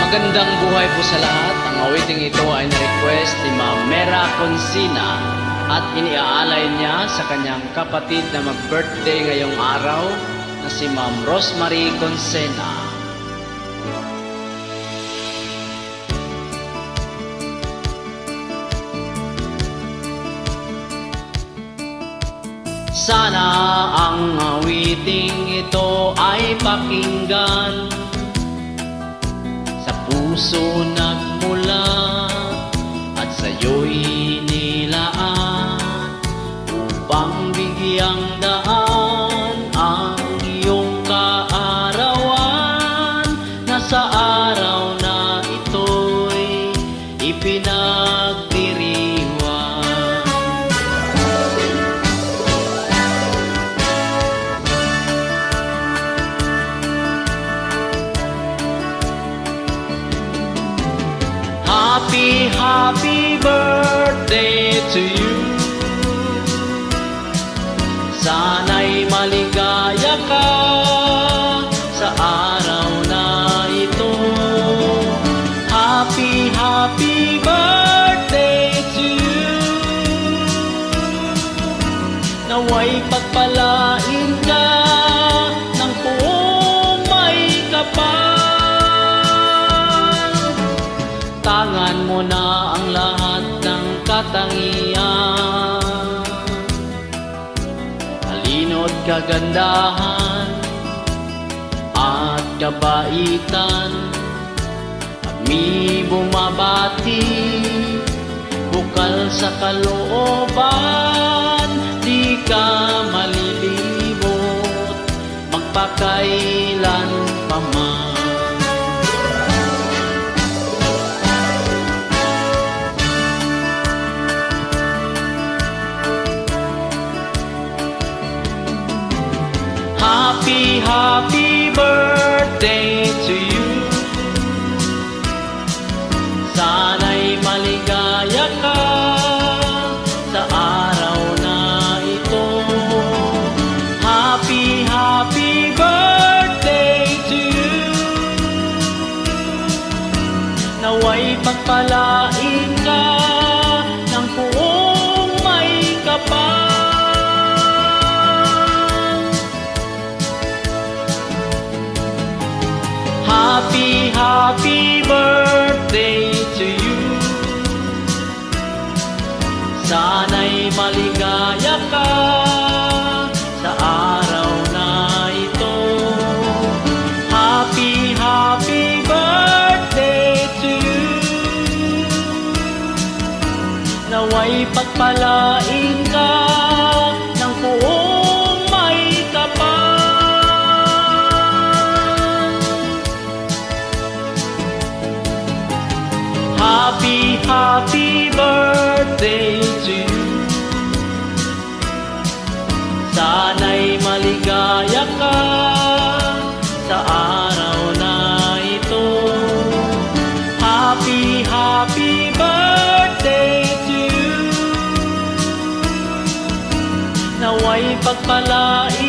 Magandang buhay po sa lahat. Ang awiting ito ay na-request ni Ma'am Mera Consina at iniaalay niya sa kanyang kapatid na mag-birthday ngayong araw na si Ma'am Rosemary Consena. Sana ang awiting ito ay pakinggan, sa puso nagmula at sa'yo'y nilaan, upang bigyang daan ang iyong kaarawan, na sa araw na ito'y ipinagdiriwang. Happy, happy birthday to you. Sana'y maligaya ka sa araw na ito. Happy, happy birthday to you. Nawa'y pagpalain ka ng buong may kapal. Tangan mo na ang lahat ng katangian, talino't kagandahan at kabaitan. Kami bumabati, bukal sa kalooban, di ka malilibot magpakailan pa man. Happy, happy birthday to you. Sana'y maligaya ka sa araw na ito. Happy, happy birthday to you. Nawa'y pagpalain ka ng buong may kapal. Happy, happy birthday to you. Sana'y maligaya ka sa araw na ito. Happy, happy birthday to you. Nawa'y pagpalain ka ng buong may kapal. Happy, happy birthday to you. Sana'y maligaya ka sa araw na ito. Happy, happy birthday to you. Nawa'y pagpalain